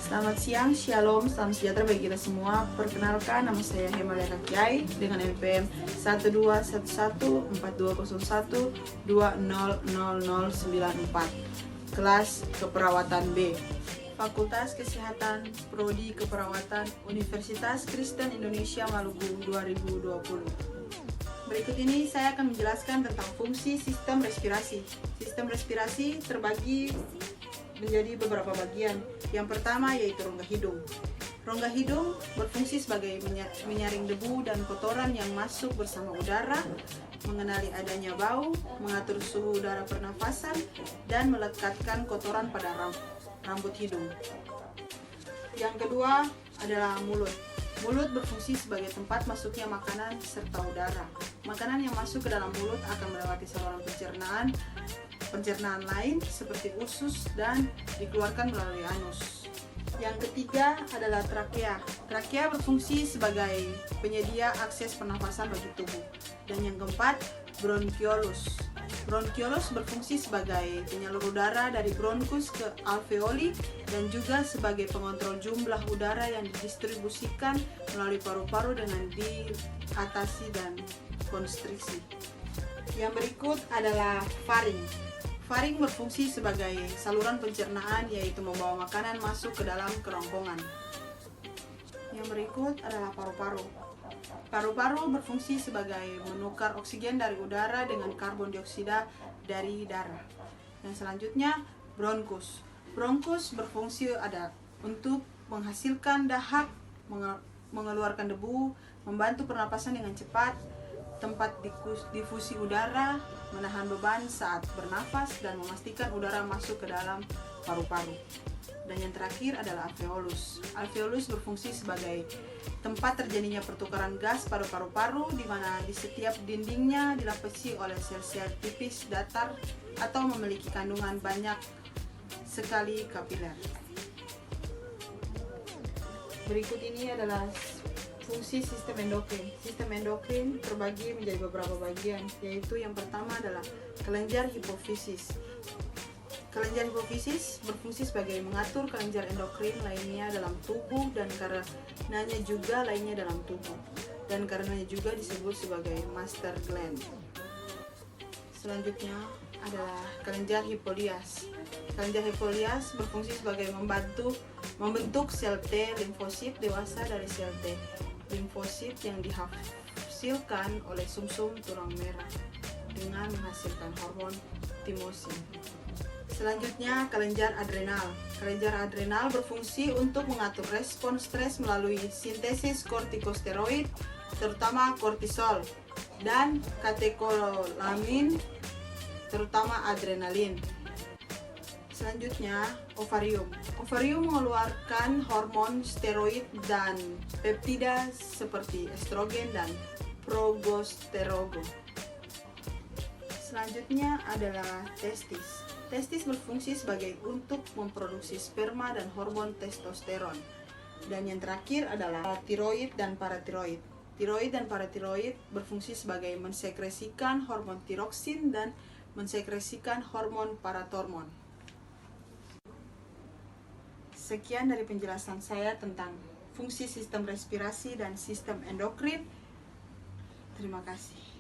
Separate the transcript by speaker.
Speaker 1: Selamat siang, shalom, salam sejahtera bagi kita semua. Perkenalkan, nama saya Hemalia Kakiai dengan NPM 12114201200094, kelas keperawatan B, Fakultas Kesehatan, Prodi Keperawatan, Universitas Kristen Indonesia Maluku 2020. Berikut ini saya akan menjelaskan tentang fungsi sistem respirasi. Sistem respirasi terbagi menjadi beberapa bagian. Yang pertama yaitu rongga hidung. Rongga hidung berfungsi sebagai menyaring debu dan kotoran yang masuk bersama udara, mengenali adanya bau, mengatur suhu udara pernafasan, dan melekatkan kotoran pada rambut hidung. Yang kedua adalah mulut. Mulut berfungsi sebagai tempat masuknya makanan serta udara. Makanan yang masuk ke dalam mulut akan melewati saluran pencernaan lain seperti usus dan dikeluarkan melalui anus. Yang ketiga adalah trakea. Trakea berfungsi sebagai penyedia akses pernafasan bagi tubuh. Dan yang keempat, bronkiolus. Bronkiolus berfungsi sebagai penyalur udara dari bronkus ke alveoli dan juga sebagai pengontrol jumlah udara yang didistribusikan melalui paru-paru dengan diatasi dan konstriksi. Yang berikut adalah faring. Faring berfungsi sebagai saluran pencernaan, yaitu membawa makanan masuk ke dalam kerongkongan. Yang berikut adalah paru-paru. Paru-paru berfungsi sebagai menukar oksigen dari udara dengan karbon dioksida dari darah. Yang selanjutnya, bronkus. Bronkus berfungsi untuk menghasilkan dahak, mengeluarkan debu, membantu pernapasan dengan cepat, tempat difusi udara, menahan beban saat bernafas, dan memastikan udara masuk ke dalam paru-paru. Dan yang terakhir adalah alveolus. Alveolus berfungsi sebagai tempat terjadinya pertukaran gas pada paru-paru, di mana di setiap dindingnya dilapisi oleh sel-sel tipis datar atau memiliki kandungan banyak sekali kapiler. Berikut ini adalah fungsi sistem endokrin. Sistem endokrin terbagi menjadi beberapa bagian, yaitu yang pertama adalah kelenjar hipofisis. Kelenjar hipofisis berfungsi sebagai mengatur kelenjar endokrin lainnya dalam tubuh dan karenanya juga disebut sebagai master gland. Selanjutnya adalah kelenjar hipodias. Kelenjar hipodias berfungsi sebagai membentuk sel T limfosit dewasa dari sel T limfosit yang dihasilkan oleh sumsum tulang merah dengan menghasilkan hormon timosin. Selanjutnya, kelenjar adrenal. Kelenjar adrenal berfungsi untuk mengatur respon stres melalui sintesis kortikosteroid, terutama kortisol, dan katekolamin, terutama adrenalin. Selanjutnya, ovarium. Ovarium mengeluarkan hormon steroid dan peptida seperti estrogen dan progesterogon. Selanjutnya adalah testis. Testis berfungsi sebagai untuk memproduksi sperma dan hormon testosteron. Dan yang terakhir adalah tiroid dan paratiroid. Tiroid dan paratiroid berfungsi sebagai mensekresikan hormon tiroksin dan mensekresikan hormon paratormon. Sekian dari penjelasan saya tentang fungsi sistem respirasi dan sistem endokrin. Terima kasih.